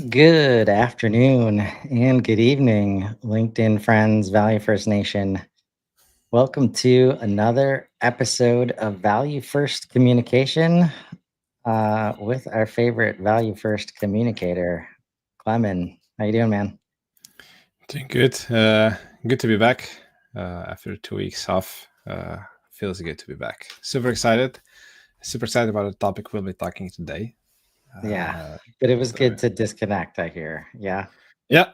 Good afternoon and good evening, LinkedIn friends, Value First Nation. Welcome to another episode of Value First Communication with our favorite Value First communicator, Clement. How you doing, man? Doing good. Good to be back after 2 weeks off. Feels good to be back. Super excited. Super excited about the topic we'll be talking today. Yeah, Uh, but it was so, good to disconnect, I hear. Yeah. yeah.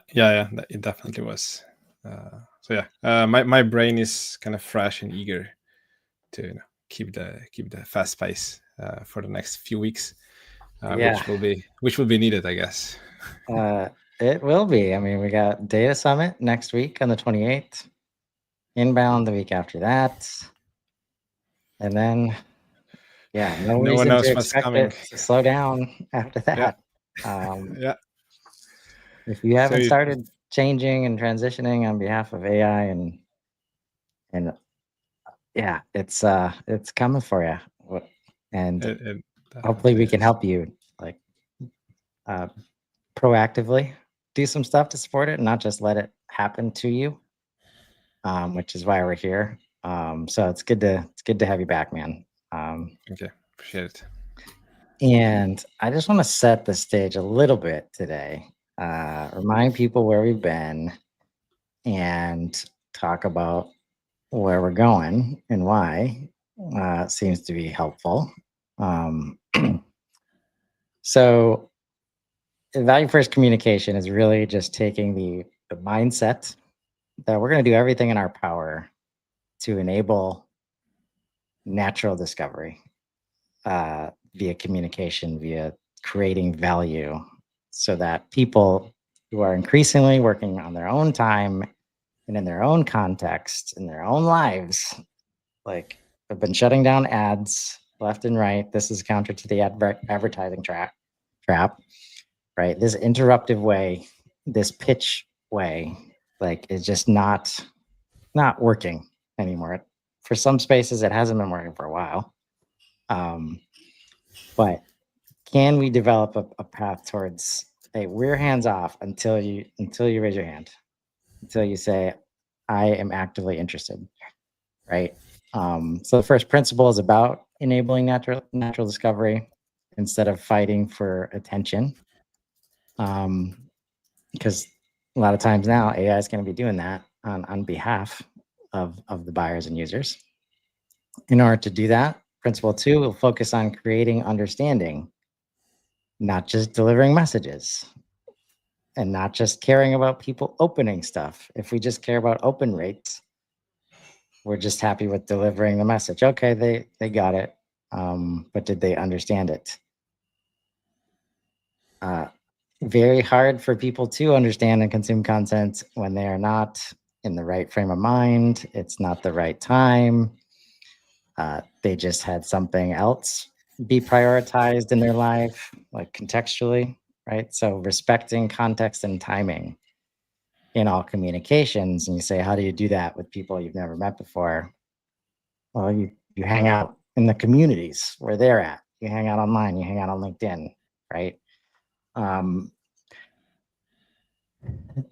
It definitely was. My brain is kind of fresh and eager to keep the fast pace for the next few weeks, Yeah, which will be needed, I guess. uh, it will be. I mean, we got Data Summit next week on the 28th, Inbound the week after that. And then yeah, no No one reason to knows what's expect coming. it to slow down after Yeah, that. Um, yeah. if you So haven't you, started changing and transitioning on behalf of AI and yeah, it's coming for you. And it hopefully definitely we can is. help you like uh, proactively do some stuff to support it and not just let it happen to you. Which is why we're here. So it's good to have you back, man. Um, Okay, appreciate it. And I just want to set the stage a little bit today, remind people where we've been, and talk about where we're going and why. Seems to be helpful. Um, so, value first communication is really just taking the mindset that we're going to do everything in our power to enable natural discovery via communication, via creating value, so that people who are increasingly working on their own time and in their own context, in their own lives, like have been shutting down ads left and right. This is counter to the advertising trap, right? This interruptive way, this pitch way, like is just not working anymore. For some spaces, it hasn't been working for a while. Um, but can we develop a path towards, hey, we're hands off until you raise your hand, until you say, I am actively interested, right? So the first principle is about enabling natural discovery instead of fighting for attention. Because a lot of times now AI is going to be doing that on behalf of the buyers and users. In order to do that, principle two will focus on creating understanding, not just delivering messages and not just caring about people opening stuff. If we just care about open rates, we're just happy with delivering the message. Okay, they got it, but did they understand it? Uh, Very hard for people to understand and consume content when they are not in the right frame of mind. It's not the right time. They just had something else be prioritized in their life, like contextually, right? So respecting context and timing in all communications. And you say, how do you do that with people you've never met before? Well, you hang out in the communities where they're at. You hang out online. You hang out on LinkedIn, right? Um,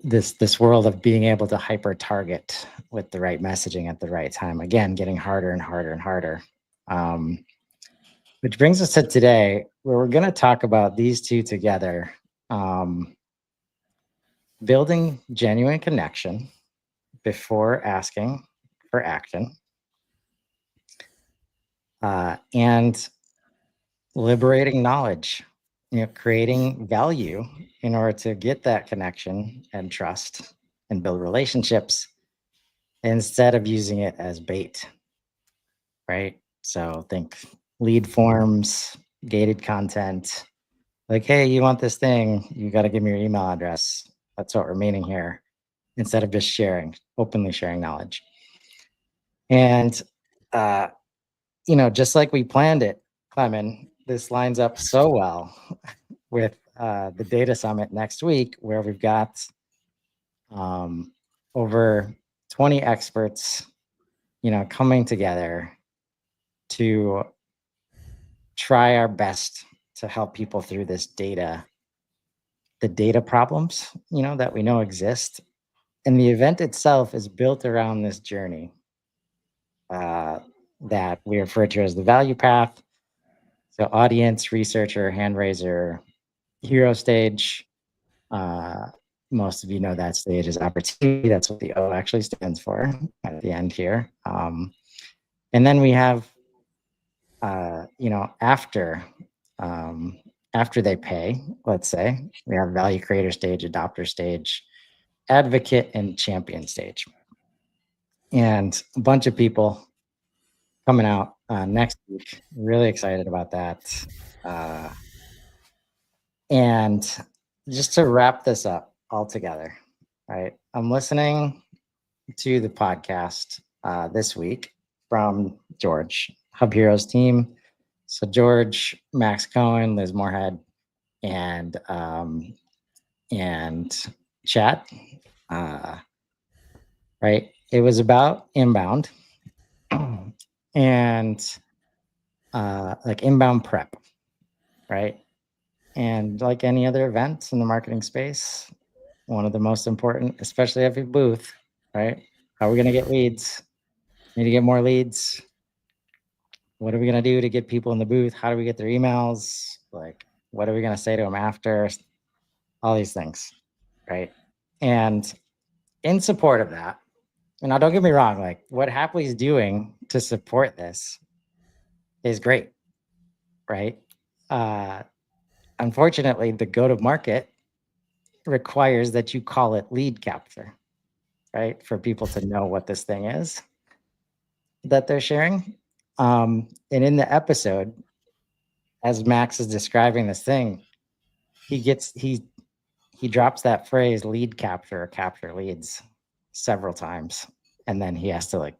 this world of being able to hyper target with the right messaging at the right time. Again, getting harder and harder and harder. Um, which brings us to today, where we're going to talk about these two together. Um, Building genuine connection before asking for action, and liberating knowledge, creating value in order to get that connection and trust and build relationships instead of using it as bait, right? So think lead forms, gated content, like, hey, you want this thing, you got to give me your email address. That's what we're meaning here, instead of just openly sharing knowledge. And uh, just like we planned it, Clement, this lines up so well with the data summit next week, where we've got um, over 20 experts, coming together to try our best to help people through this data the data problems, that we know exist. And the event itself is built around this journey that we refer to as the value path. So audience, researcher, hand raiser, hero stage. Most of you know that stage is opportunity. That's what the O actually stands for at the end here. And then we have, after they pay, let's say, we have value creator stage, adopter stage, advocate, and champion stage. And a bunch of people coming out next week. Really excited about that. And just to wrap this up all together, right? I'm listening to the podcast this week from George, Hub Heroes team. So George, Max Cohen, Liz Moorhead, and Chat. Right? It was about inbound and like inbound prep, right? And like any other event in the marketing space, one of the most important, especially every booth, right? How are we going to get leads? Need to get more leads. What are we going to do to get people in the booth? How do we get their emails? Like, what are we going to say to them after? All these things, right? And in support of that, and now don't get me wrong, like what Happy's doing to support this is great, right? Unfortunately, the go-to-market requires that you call it lead capture, right? For people to know what this thing is that they're sharing. And in the episode, as Max is describing this thing, he drops that phrase lead capture or capture leads several times. And then he has to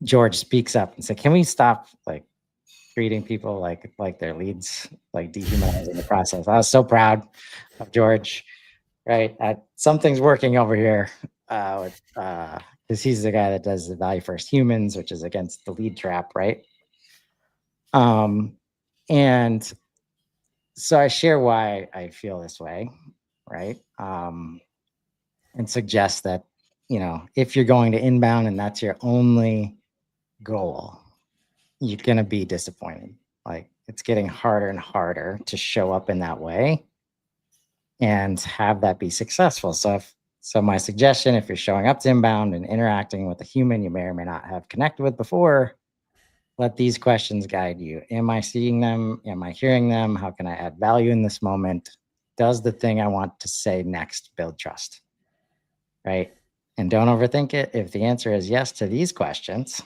George speaks up and said, can we stop like treating people like their leads, like dehumanizing the process? I was so proud of George, right? Something's working over here because he's the guy that does the value first humans, which is against the lead trap, right? And so I share why I feel this way, right? And suggest that, if you're going to inbound and that's your only goal, you're going to be disappointed. Like it's getting harder and harder to show up in that way and have that be successful. So my suggestion, if you're showing up to inbound and interacting with a human you may or may not have connected with before, let these questions guide you. Am I seeing them? Am I hearing them? How can I add value in this moment? Does the thing I want to say next build trust? Right? And don't overthink it. If the answer is yes to these questions,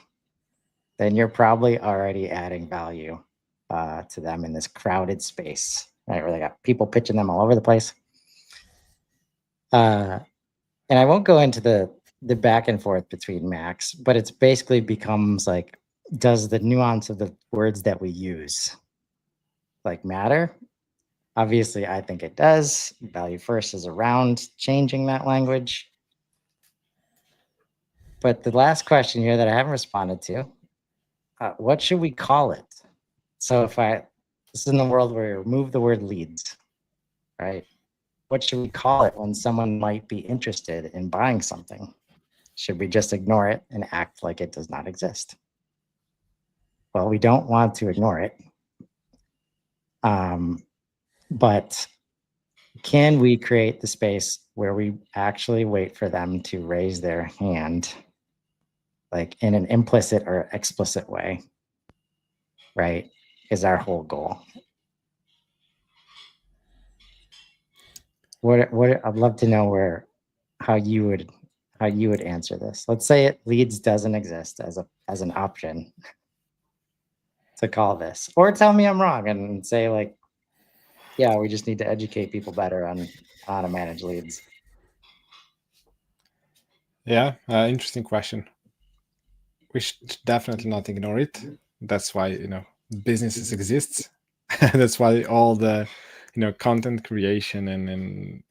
then you're probably already adding value to them in this crowded space, right? Where they got people pitching them all over the place. And I won't go into the back and forth between Max, but it's basically becomes like, does the nuance of the words that we use like matter? Obviously, I think it does. Value first is around changing that language. But the last question here that I haven't responded to, what should we call it? So this is in the world where we remove the word leads, right? What should we call it when someone might be interested in buying something? Should we just ignore it and act like it does not exist? Well, we don't want to ignore it. But can we create the space where we actually wait for them to raise their hand, like in an implicit or explicit way, right? Is our whole goal. What I'd love to know how you would answer this. Let's say it leads doesn't exist as an option to call this, or tell me I'm wrong and say like, yeah, we just need to educate people better on how to manage leads. Yeah, interesting question. We should definitely not ignore it. That's why businesses exist. That's why all the content creation and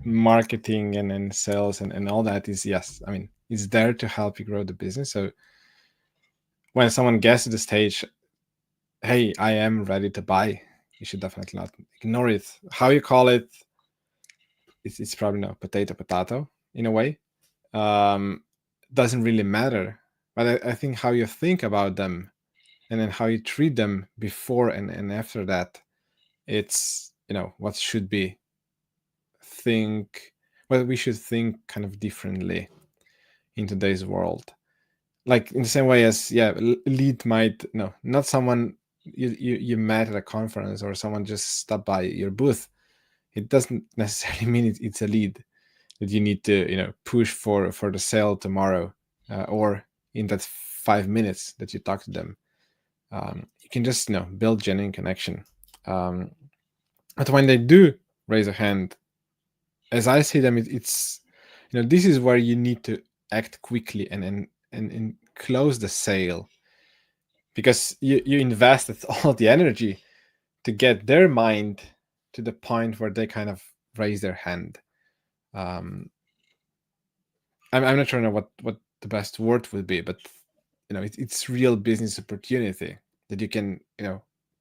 marketing and sales and all that is, yes, I mean, it's there to help you grow the business. So when someone gets to the stage, hey, I am ready to buy, You should definitely not ignore it. How you call it, it's probably no potato in a way. Doesn't really matter. But I think how you think about them and then how you treat them before and after that, it's what should be think what we should think kind of differently in today's world. Like in the same way as lead might not someone you met at a conference or someone just stopped by your booth. It doesn't necessarily mean it's a lead that you need to push for the sale tomorrow or in that 5 minutes that you talk to them. You can just build genuine connection. But when they do raise a hand, as I see them, it's this is where you need to act quickly and close the sale, because you invested all the energy to get their mind to the point where they kind of raise their hand. I'm not sure what the best word would be, but it's real business opportunity that you can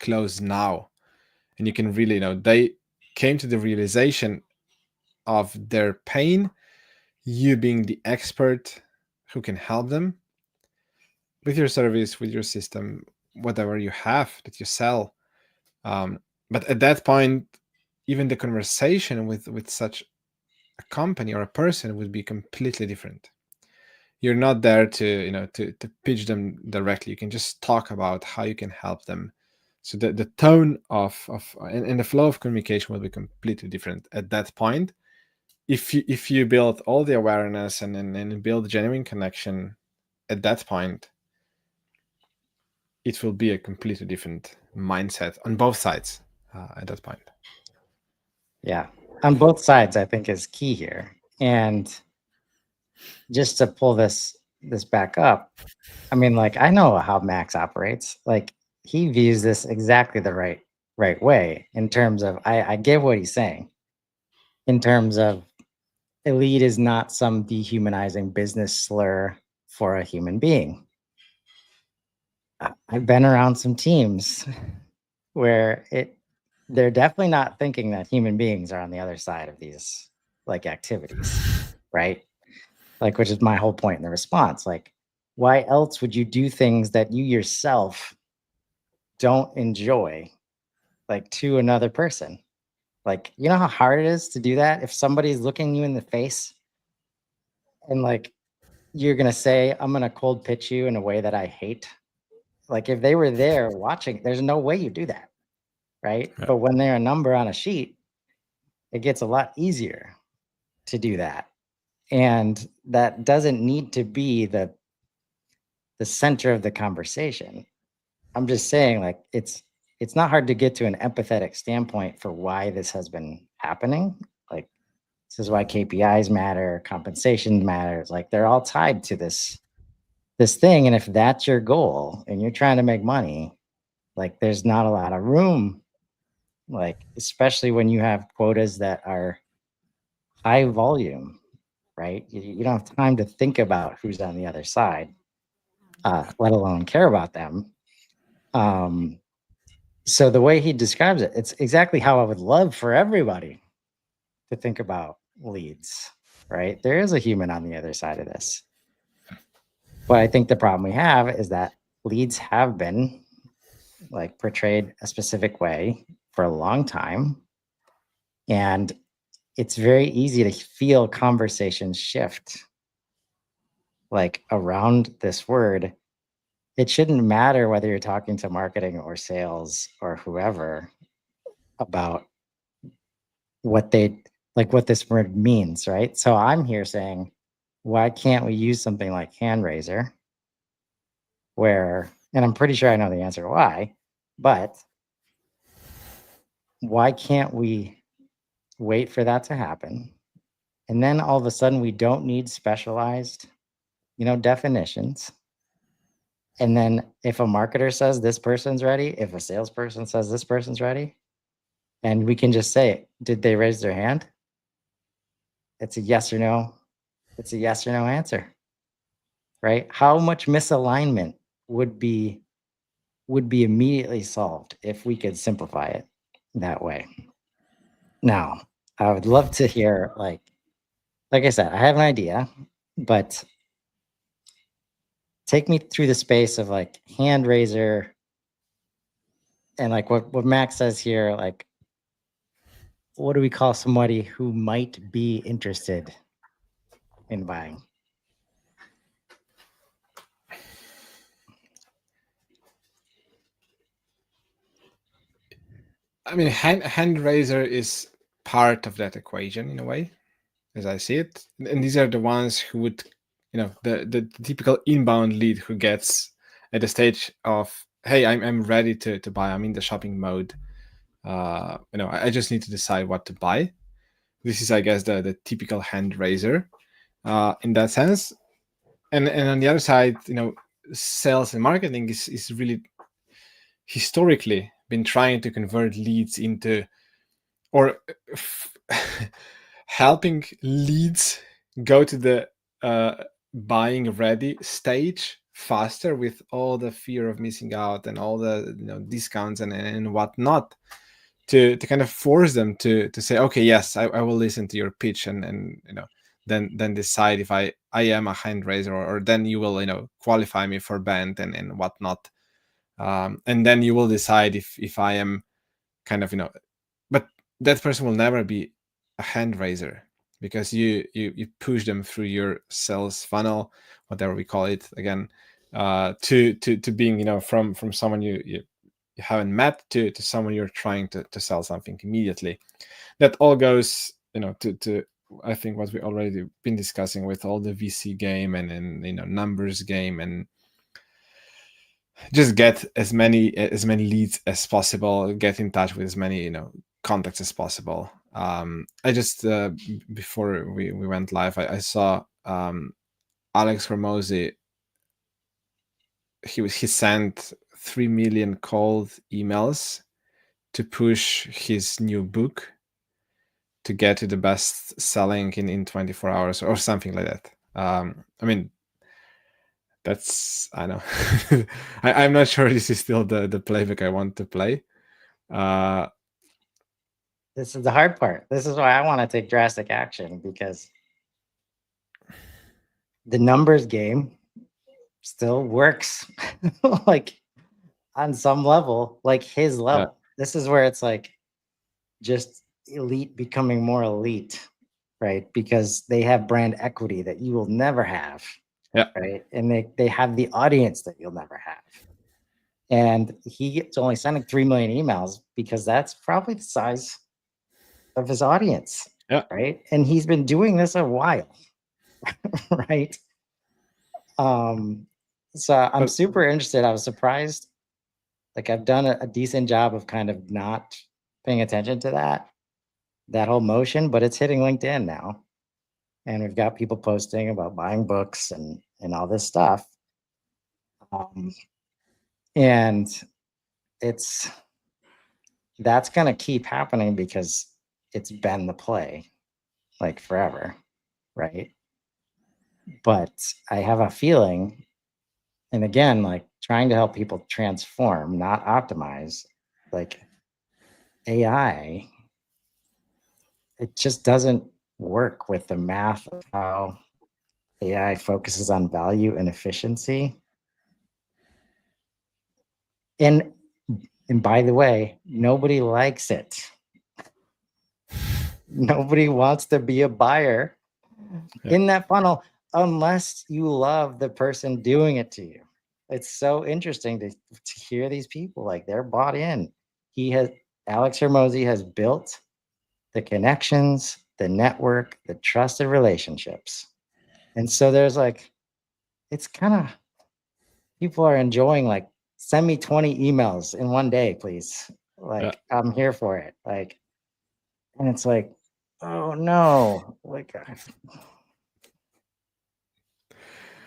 close now, and you can really they came to the realization of their pain, you being the expert who can help them with your service, with your system, whatever you have that you sell. But at that point, even the conversation with such a company or a person would be completely different. You're not there to to pitch them directly. You can just talk about how you can help them. So the tone of and the flow of communication will be completely different at that point. If you build all the awareness and build genuine connection at that point, it will be a completely different mindset on both sides at that point. Yeah, on both sides, I think is key here. And just to pull this back up, I mean, like, I know how Max operates. Like, he views this exactly the right way in terms of I get what he's saying. In terms of elite is not some dehumanizing business slur for a human being. I've been around some teams where they're definitely not thinking that human beings are on the other side of these like activities, right? Like, which is my whole point in the response. Like, why else would you do things that you yourself don't enjoy, like, to another person? Like, you know how hard it is to do that if somebody's looking you in the face and like you're gonna say, I'm gonna cold pitch you in a way that I hate. Like, if they were there watching, there's no way you do that, right? Yeah. But when they're a number on a sheet, it gets a lot easier to do that. And that doesn't need to be the center of the conversation. I'm just saying, like, it's not hard to get to an empathetic standpoint for why this has been happening. Like, this is why KPIs matter, compensation matters. Like, they're all tied to this thing. And if that's your goal and you're trying to make money, like, there's not a lot of room, like, especially when you have quotas that are high volume, right? You don't have time to think about who's on the other side, let alone care about them. So the way he describes it, it's exactly how I would love for everybody to think about leads, right? There is a human on the other side of this. But I think the problem we have is that leads have been like portrayed a specific way for a long time. And it's very easy to feel conversations shift like around this word. It shouldn't matter whether you're talking to marketing or sales or whoever about what this word means, right? So I'm here saying, why can't we use something like hand raiser where, and I'm pretty sure I know the answer why, but why can't we wait for that to happen? And then all of a sudden we don't need specialized, definitions. And then if a marketer says this person's ready, if a salesperson says this person's ready, and we can just say, did they raise their hand? It's a yes or no. It's a yes or no answer, right? How much misalignment would be immediately solved if we could simplify it? that way. Now, I would love to hear, like I said, I have an idea, but take me through the space of like hand raiser and like what Max says here, like what do we call somebody who might be interested in buying? I mean, hand raiser is part of that equation in a way, as I see it. And these are the ones who would, the typical inbound lead who gets at the stage of, hey, I'm ready to buy. I'm in the shopping mode. I just need to decide what to buy. This is, I guess, the typical hand raiser in that sense. And on the other side, sales and marketing is really historically been trying to convert leads into, or helping leads go to the buying ready stage faster with all the fear of missing out and all the discounts and whatnot, to kind of force them to say, okay, yes, I will listen to your pitch, and then decide if I am a hand raiser, or then you will qualify me for band and whatnot, and then you will decide if I am kind of but that person will never be a hand raiser, because you push them through your sales funnel, whatever we call it again, to being from someone you haven't met to someone you're trying to sell something immediately. That all goes to I think what we already been discussing with all the VC game and numbers game, and just get as many leads as possible, get in touch with as many contacts as possible. I just before we went live, I saw Alex Hormozy. He sent 3 million cold emails to push his new book to get to the best selling in 24 hours or something like that. I mean, that's, I know. I'm not sure this is still the playbook I want to play. This is the hard part. This is why I want to take drastic action, because the numbers game still works like on some level, like his level. This is where it's like just elite becoming more elite, right? Because they have brand equity that you will never have. Yeah. Right. And they have the audience that you'll never have. And he's only sending 3 million emails because that's probably the size of his audience. Yeah. Right. And he's been doing this a while. Right. So I'm super interested. I was surprised. Like I've done a decent job of kind of not paying attention to that whole motion, but it's hitting LinkedIn now. And we've got people posting about buying books and all this stuff. And that's going to keep happening because it's been the play like forever. Right. But I have a feeling, and again, like trying to help people transform, not optimize, like AI, it just doesn't work with the math of how AI focuses on value and efficiency. And by the way, nobody likes it. Nobody wants to be a buyer in that funnel unless you love the person doing it to you. It's so interesting to hear these people, like they're bought in. Alex Hormozy has built the connections, the network, the trusted relationships. And so there's like, it's kind of, people are enjoying like, send me 20 emails in one day, please. Like, I'm here for it. Like, and it's like, oh no, like,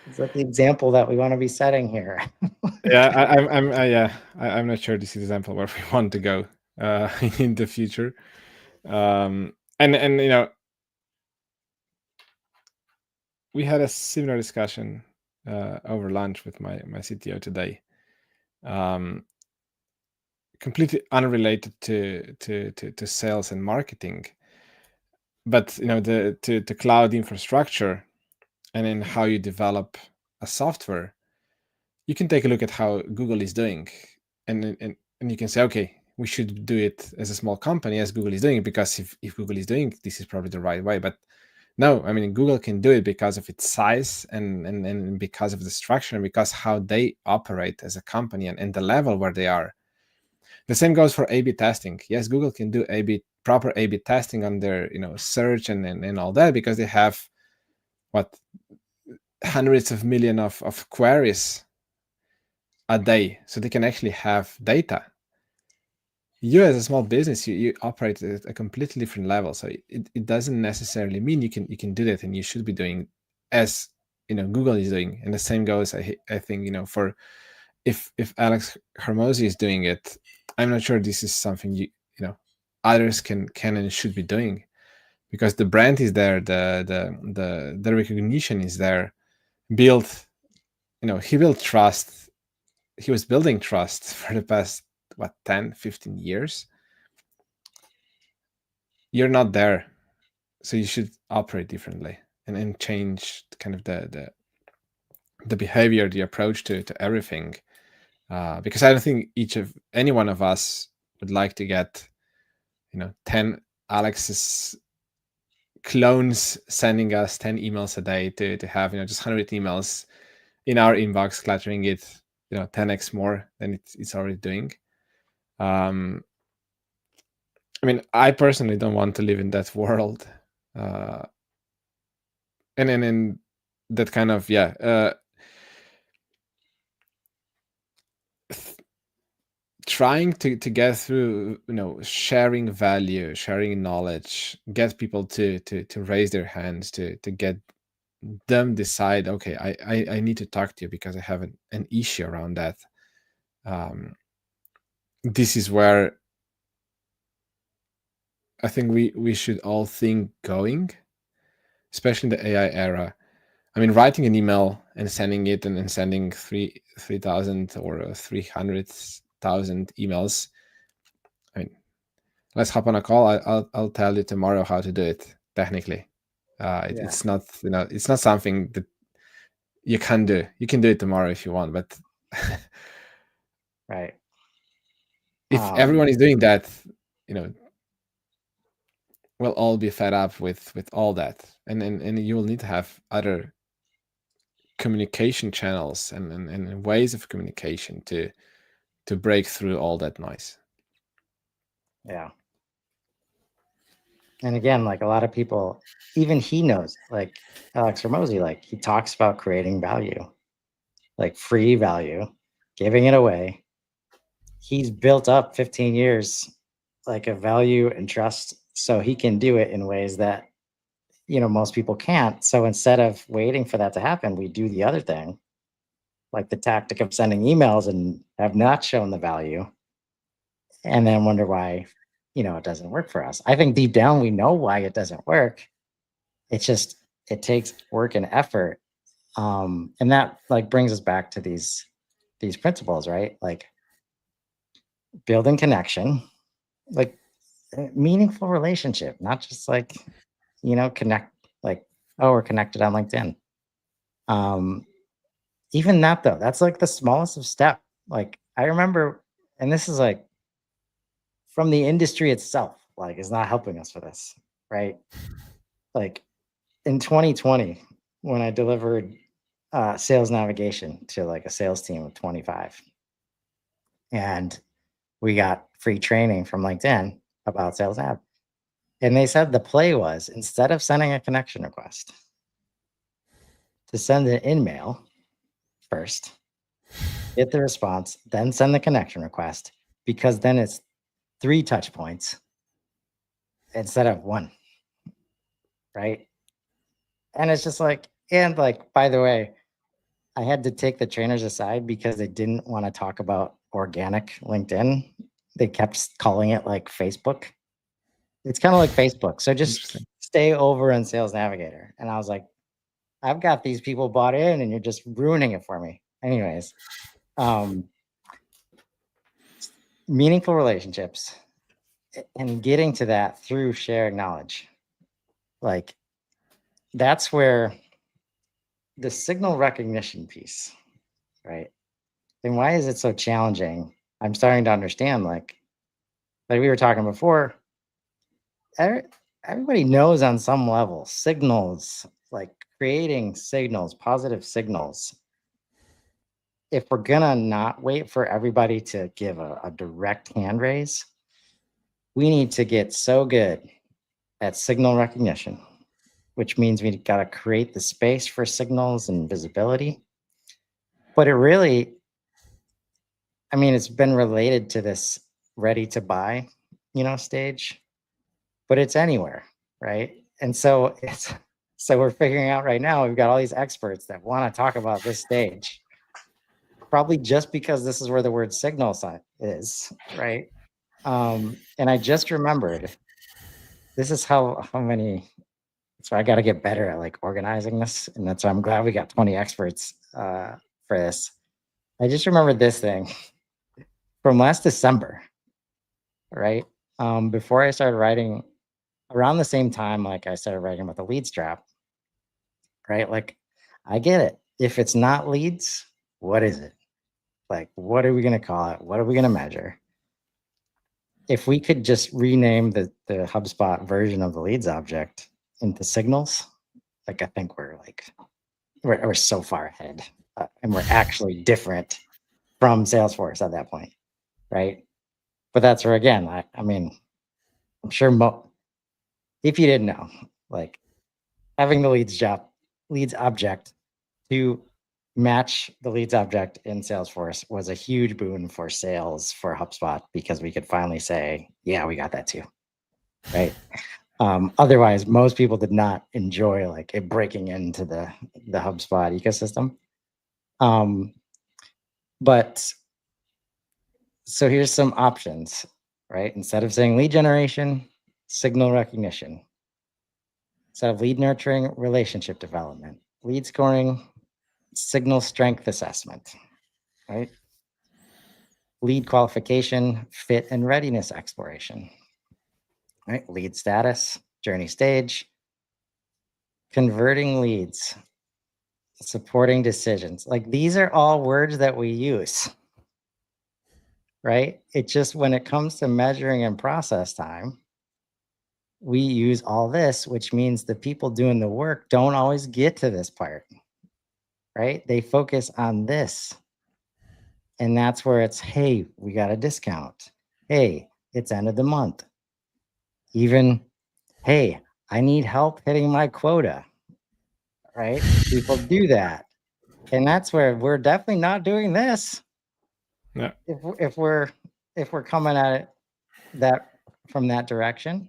it's like the example that we want to be setting here. I'm not sure this is the example where we want to go in the future. And we had a similar discussion over lunch with my CTO today. completely unrelated to sales and marketing, but to cloud infrastructure and in how you develop a software. You can take a look at how Google is doing, and you can say, okay, we should do it as a small company as Google is doing it, because if Google is doing it, this is probably the right way. But no, I mean, Google can do it because of its size and because of the structure and because how they operate as a company and the level where they are. The same goes for A/B testing. Yes, Google can do proper A/B testing on their search and all that, because they have what, hundreds of millions of queries a day, so they can actually have data. You as a small business, you operate at a completely different level, so it doesn't necessarily mean you can do that, and you should be doing as Google is doing. And the same goes, I think, for if Alex Hormozy is doing it, I'm not sure this is something others can and should be doing, because the brand is there, the recognition is there. Built he built trust. He was building trust for the past 10-15 years. You're not there, so you should operate differently and change kind of the behavior, the approach to everything, because I don't think any one of us would like to get 10 Alex's clones sending us 10 emails a day to have just 100 emails in our inbox, cluttering it 10x more than it's already doing. I mean, I personally don't want to live in that world, and then in that kind of trying to get through, sharing value, sharing knowledge, get people to raise their hands, to get them decide, okay, I need to talk to you because I have an issue around that. This is where I think we should all think going, especially in the AI era. I mean, writing an email and sending it and sending 3,000 or 300,000 emails. I mean, let's hop on a call. I'll tell you tomorrow how to do it technically. It's not it's not something that you can do. You can do it tomorrow if you want, but Right. if everyone is doing that, we'll all be fed up with all that, and you will need to have other communication channels and ways of communication to break through all that noise. Yeah. And again, like a lot of people, even he knows, like Alex Hormozy, like he talks about creating value, like free value, giving it away. He's built up 15 years like of value and trust, so he can do it in ways that most people can't. So instead of waiting for that to happen, we do the other thing, like the tactic of sending emails and have not shown the value, and then wonder why it doesn't work for us. I think deep down we know why it doesn't work. It's just it takes work and effort, and that like brings us back to these principles, right? Like building connection, like meaningful relationship, not just like connect, like, oh, we're connected on LinkedIn. Even that though, that's like the smallest of step. Like I remember, and this is like from the industry itself, like is not helping us for this, right? Like in 2020, when I delivered sales navigation to like a sales team of 25, and we got free training from LinkedIn about sales nav. And they said the play was, instead of sending a connection request, to send an in-mail first, get the response, then send the connection request, because then it's 3 touch points instead of 1, right? And it's just like, and like, by the way, I had to take the trainers aside because they didn't want to talk about organic LinkedIn. They kept calling it like Facebook. It's kind of like Facebook. So just stay over in Sales Navigator. And I was like, I've got these people bought in and you're just ruining it for me. Anyways, meaningful relationships and getting to that through shared knowledge. Like that's where the signal recognition piece, right? Then why is it so challenging? I'm starting to understand, like we were talking before, everybody knows on some level signals, like creating signals, positive signals. If we're gonna not wait for everybody to give a direct hand raise, we need to get so good at signal recognition, which means we got to create the space for signals and visibility. But it really, I mean, it's been related to this ready to buy, stage, but it's anywhere, right? And so so we're figuring out right now, we've got all these experts that want to talk about this stage, probably just because this is where the word signal is, right? And I just remembered, this is how many, so I got to get better at like organizing this. And that's why I'm glad we got 20 experts for this. I just remembered this thing from last December, right? Before I started writing, around the same time, like I started writing about the lead strap, right? Like I get it. If it's not leads, what is it? Like, what are we going to call it? What are we going to measure? If we could just rename the HubSpot version of the leads object into signals, like I think we're so far ahead, and we're actually different from Salesforce at that point, right? But that's where, again, I mean, I'm sure if you didn't know, like having the leads object to match the leads object in Salesforce was a huge boon for sales for HubSpot, because we could finally say, yeah, we got that too, right? Otherwise, most people did not enjoy like it breaking into the HubSpot ecosystem. But so here's some options, right? Instead of saying lead generation, signal recognition. Instead of lead nurturing, relationship development. Lead scoring, signal strength assessment, right? Lead qualification, fit and readiness exploration, right? Lead status, journey stage, converting leads, supporting decisions. Like these are all words that we use, right? It just, when it comes to measuring and process time, we use all this, which means the people doing the work don't always get to this part, right? They focus on this. And that's where it's, hey, we got a discount. Hey, it's end of the month. Even, hey, I need help hitting my quota, right? People do that. And that's where we're definitely not doing this. Yeah. If we're coming at it that from that direction,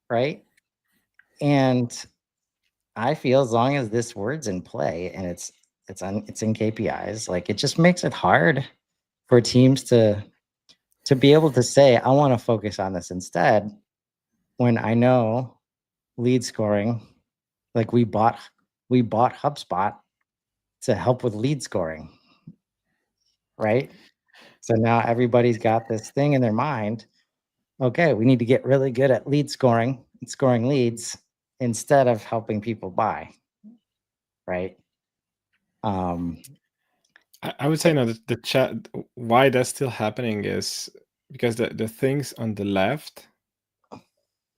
right? And I feel as long as this word's in play and it's in KPIs, like it just makes it hard for teams to be able to say, I want to focus on this instead, when I know lead scoring, like we bought HubSpot to help with lead scoring, right? So now everybody's got this thing in their mind. Okay, we need to get really good at lead scoring and scoring leads instead of helping people buy, right? I would say no. The chat. Why that's still happening is because the things on the left,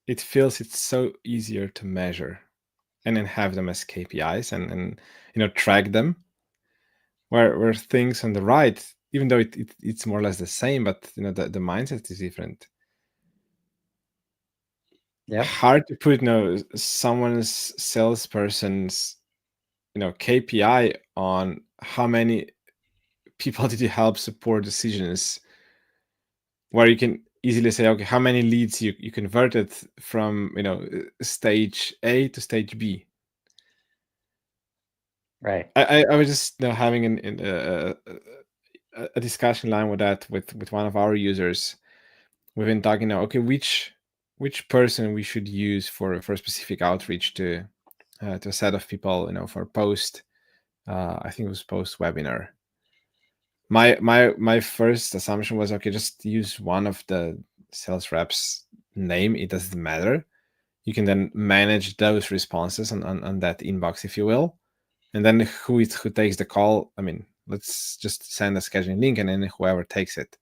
it feels it's so easier to measure, and then have them as KPIs and track them. Where things on the right, even though it's more or less the same, but the mindset is different. Yep. Hard to put someone's salesperson's KPI on how many people did you help support decisions, where you can easily say, okay, how many leads you converted from stage A to stage B. Right. I was just having a discussion line with that with one of our users. We've been talking now, okay, which person we should use for a specific outreach to a set of people, for post, I think it was post webinar. My first assumption was, okay, just use one of the sales reps name, it doesn't matter. You can then manage those responses on that inbox, if you will. And then who takes the call, I mean, let's just send a scheduling link and then whoever takes it.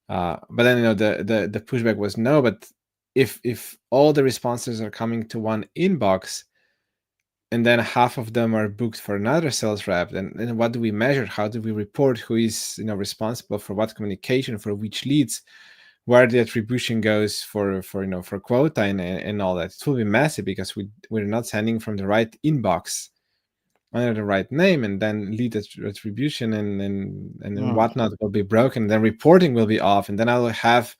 But then the pushback was no, but if all the responses are coming to one inbox and then half of them are booked for another sales rep, then what do we measure? How do we report who is responsible for what communication, for which leads, where the attribution goes for quota and all that? It will be messy because we're not sending from the right inbox under the right name, and then lead attribution and then whatnot will be broken. Then reporting will be off, and then I will have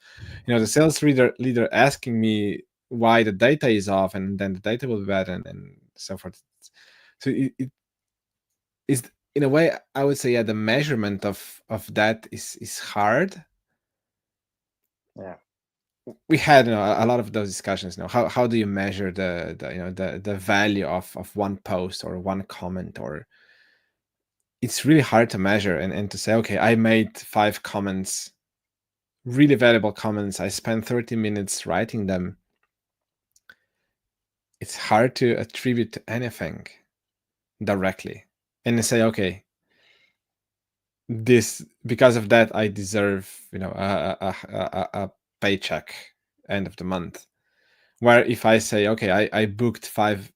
the sales leader asking me why the data is off, and then the data will be bad and so forth. So it is, in a way, I would say, the measurement of that is hard. Yeah. We had a lot of those discussions. How do you measure the value of one post or one comment? Or it's really hard to measure and to say, okay, I made 5 comments, really valuable comments. I spent 30 minutes writing them. It's hard to attribute to anything directly and say, okay, this, because of that, I deserve a paycheck end of the month. Where if I say, okay, I booked five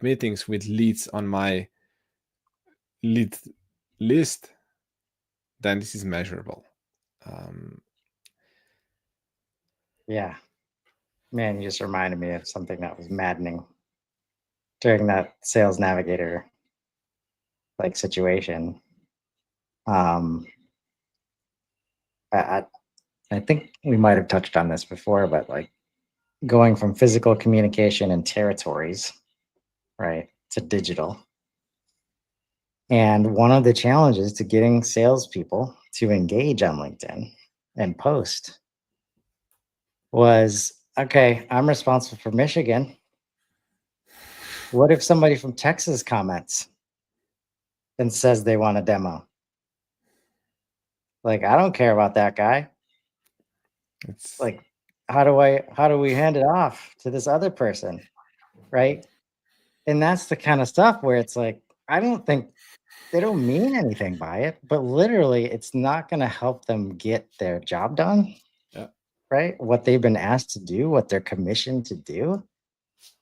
meetings with leads on my lead list, then this is measurable. Yeah. Man, you just reminded me of something that was maddening during that sales navigator like situation. I I think we might have touched on this before, but like going from physical communication and territories, right, to digital. And one of the challenges to getting salespeople to engage on LinkedIn and post was, okay, I'm responsible for Michigan. What if somebody from Texas comments and says they want a demo? Like, I don't care about that guy. It's Like, how do we hand it off to this other person? Right. And that's the kind of stuff where it's like, I don't think they don't mean anything by it, but literally it's not going to help them get their job done. Yeah. Right. What they've been asked to do, what they're commissioned to do.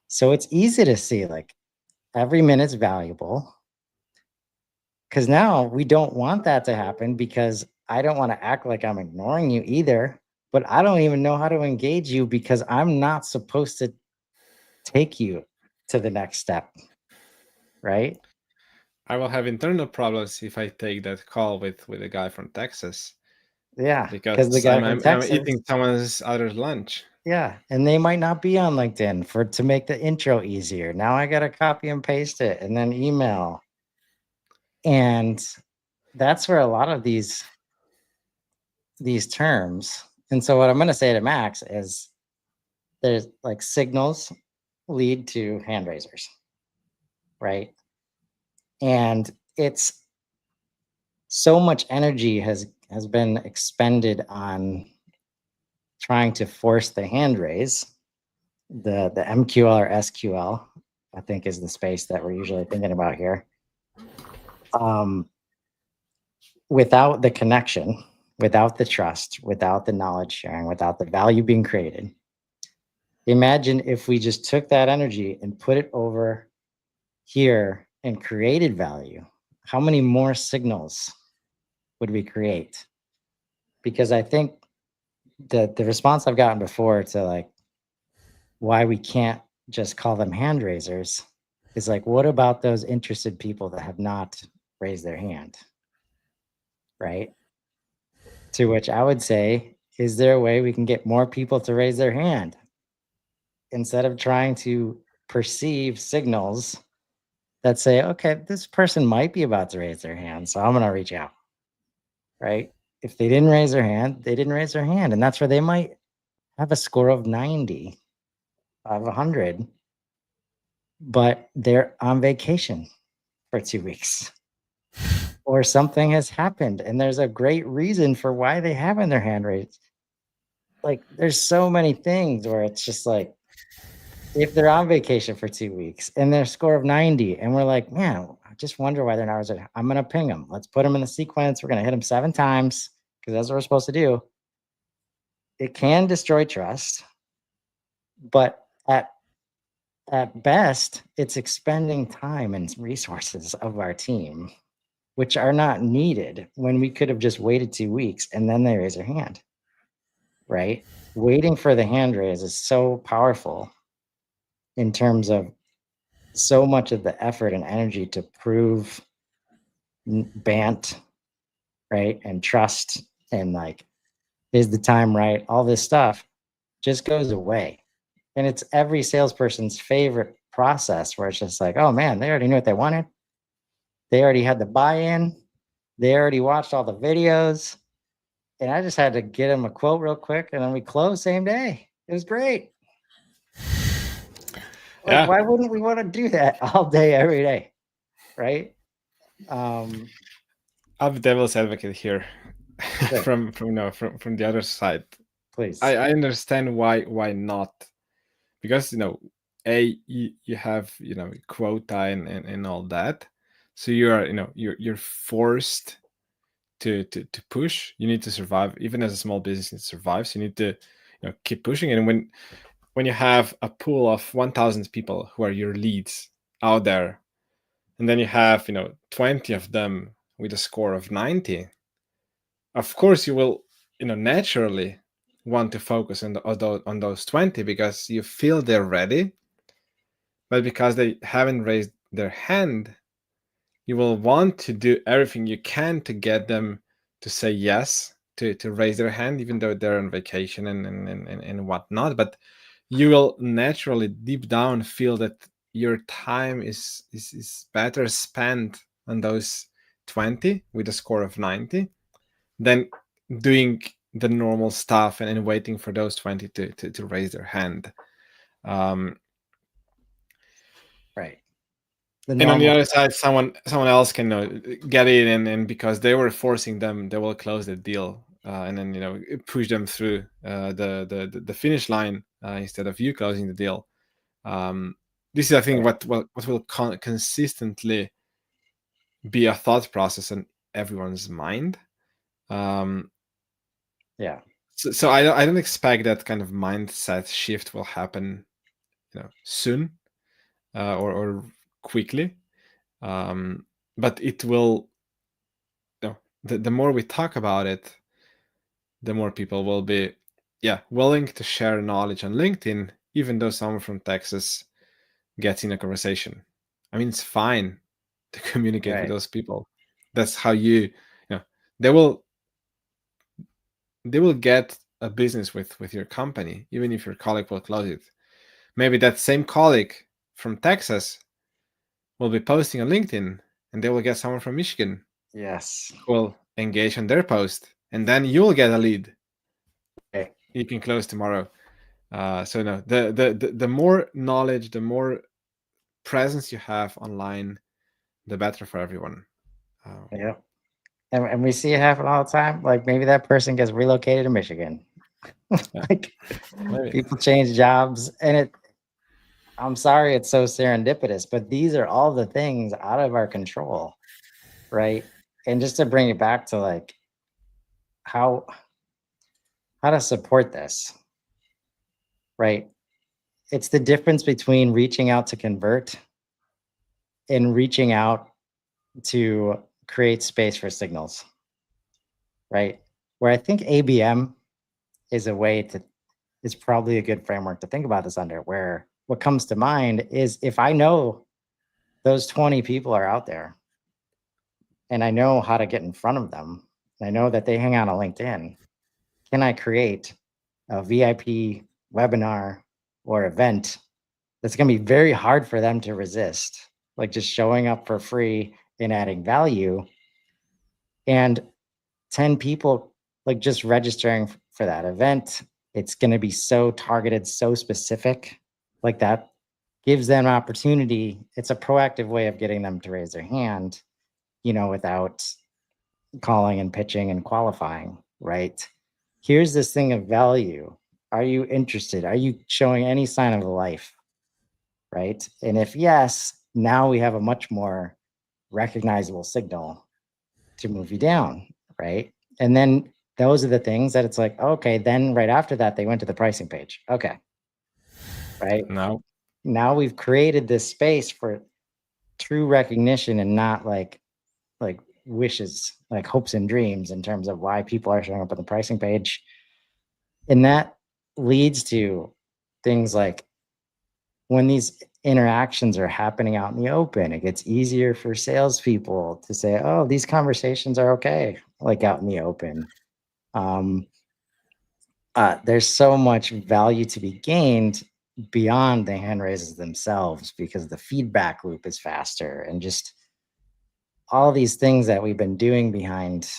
So it's easy to see like every minute's valuable. Because now we don't want that to happen because I don't want to act like I'm ignoring you either, but I don't even know how to engage you because I'm not supposed to take you to the next step. Right. I will have internal problems if I take that call with a guy from Texas. Yeah. Because the Because guy from I'm Texas. eating someone's other lunch. Yeah. And they might not be on LinkedIn to make the intro easier. Now I got to copy and paste it and then email. And that's where a lot of these terms. And so what I'm going to say to Max is there's like signals lead to hand raisers, right? And it's so much energy has been expended on trying to force the hand raise. The MQL or SQL, I think, is the space that we're usually thinking about here. Without the connection, without the trust, without the knowledge sharing, without the value being created. Imagine if we just took that energy and put it over here and created value. How many more signals would we create? Because I think the response I've gotten before to like why we can't just call them hand raisers is like, what about those interested people that have not raised their hand? Right? To which I would say, is there a way we can get more people to raise their hand instead of trying to perceive signals that say, okay, this person might be about to raise their hand, so I'm going to reach out. Right? If they didn't raise their hand, they didn't raise their hand. And that's where they might have a score of 90 out of 100, but they're on vacation for 2 weeks. or something has happened and there's a great reason for why they haven't their hand raised. Like there's so many things where it's just like if they're on vacation for 2 weeks and their score of 90 and we're like, man, I just wonder why they're not raising. I'm going to ping them. Let's put them in the sequence. We're going to hit them 7 times because that's what we're supposed to do. It can destroy trust, but at best, it's expending time and resources of our team, which are not needed when we could have just waited 2 weeks and then they raise their hand, right? Waiting for the hand raise is so powerful in terms of so much of the effort and energy to prove bant, right? And trust and like, is the time right? All this stuff just goes away. And it's every salesperson's favorite process where it's just like, oh man, they already knew what they wanted. They already had the buy-in. They already watched all the videos. And I just had to get them a quote real quick and then we closed same day. It was great. Like, Yeah. why wouldn't we want to do that all day, every day? Right? I'll be devil's advocate here. Sure. from the other side. Please. I understand why not. Because you have quota and all that. So you're forced to push. You need to survive. Even as a small business, it survives. You need to keep pushing. And when you have a pool of 1,000 people who are your leads out there, and then you have 20 of them with a score of 90, of course you will naturally want to focus on those 20 because you feel they're ready. But because they haven't raised their hand, you will want to do everything you can to get them to say yes, to raise their hand, even though they're on vacation and whatnot. But you will naturally deep down feel that your time is better spent on those 20 with a score of 90 than doing the normal stuff and waiting for those 20 to raise their hand. Right. And on the other side, someone else can get in, and because they were forcing them, they will close the deal and then push them through the finish line instead of you closing the deal. This is, I think, what will consistently be a thought process in everyone's mind. Yeah. So I don't expect that kind of mindset shift will happen, soon or quickly. But it will. The more we talk about it, the more people will be, willing to share knowledge on LinkedIn, even though someone from Texas gets in a conversation. I mean, it's fine to communicate with those people. That's how they will get a business with your company, even if your colleague will close it. Maybe that same colleague from Texas will be posting on LinkedIn, and they will get someone from Michigan. Yes. Who will engage on their post, and then you'll get a lead. Okay. You can close tomorrow. So no, the more knowledge, the more presence you have online, the better for everyone. Yeah. And we see it happen all the time. Like maybe that person gets relocated to Michigan. Like maybe. People change jobs and I'm sorry it's so serendipitous, but these are all the things out of our control, right? And just to bring it back to like how to support this, right? It's the difference between reaching out to convert and reaching out to create space for signals, right? Where I think ABM is probably a good framework to think about this under, where what comes to mind is if I know those 20 people are out there and I know how to get in front of them, and I know that they hang out on LinkedIn, can I create a VIP webinar or event that's going to be very hard for them to resist, like just showing up for free and adding value, and 10 people like just registering for that event, it's going to be so targeted, so specific, like that gives them opportunity. It's a proactive way of getting them to raise their hand. without calling and pitching and qualifying, right? Here's this thing of value. Are you interested? Are you showing any sign of life? Right? And if yes, now we have a much more recognizable signal to move you down, right? And then those are the things that it's like, okay, then right after that, they went to the pricing page. Okay. Right. Now we've created this space for true recognition and not like wishes, like hopes and dreams in terms of why people are showing up on the pricing page. And that leads to things like when these interactions are happening out in the open, it gets easier for salespeople to say, oh, these conversations are okay, like out in the open. There's so much value to be gained beyond the hand raises themselves because the feedback loop is faster and just all these things that we've been doing behind,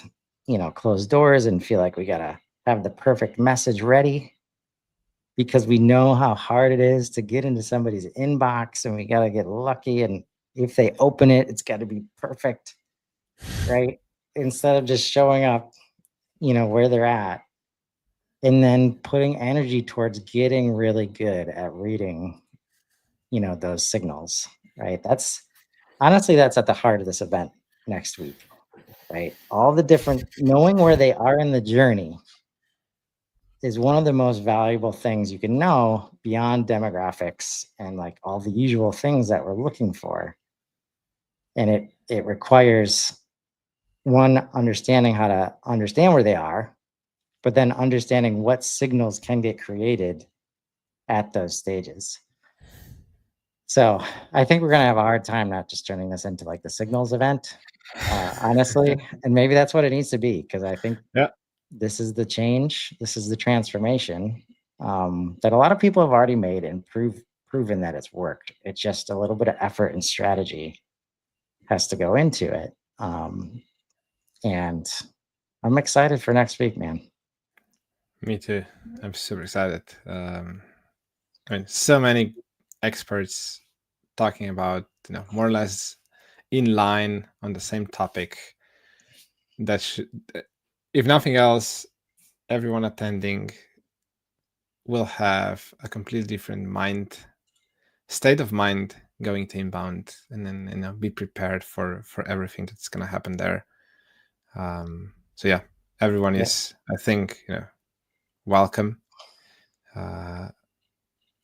closed doors and feel like we got to have the perfect message ready because we know how hard it is to get into somebody's inbox and we got to get lucky. And if they open it, it's got to be perfect, right? Instead of just showing up, where they're at and then putting energy towards getting really good at reading, those signals, right? That's at the heart of this event next week, right? All the different, knowing where they are in the journey is one of the most valuable things you can know beyond demographics and like all the usual things that we're looking for. And it requires one understanding how to understand where they are, but then understanding what signals can get created at those stages. So I think we're going to have a hard time not just turning this into like the signals event, honestly. And maybe that's what it needs to be, because I think this is the change. This is the transformation that a lot of people have already made and proven that it's worked. It's just a little bit of effort and strategy has to go into it. And I'm excited for next week, man. Me too. I'm super excited. So many experts talking about, more or less in line on the same topic. That should, if nothing else, everyone attending will have a completely different state of mind going to inbound, and then be prepared for everything that's going to happen there. So yeah, everyone is, I think, welcome.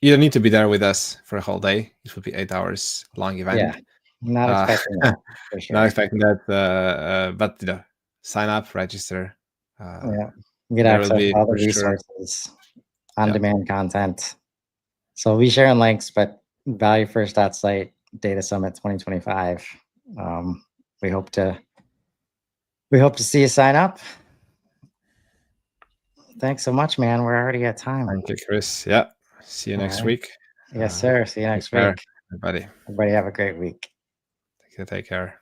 You don't need to be there with us for a whole day. It will be 8 hours long event. Yeah, not expecting that. For sure. Not expecting that, but sign up, register. Get access to all the resources, on-demand content. So we'll be sharing links, but valuefirst.site Data Summit 2025. We hope to see you sign up. Thanks so much, man. We're already at time. Thank you, Chris. Yeah. See you next week. Yes, sir. See you next week. Everybody. Everybody have a great week. Take care.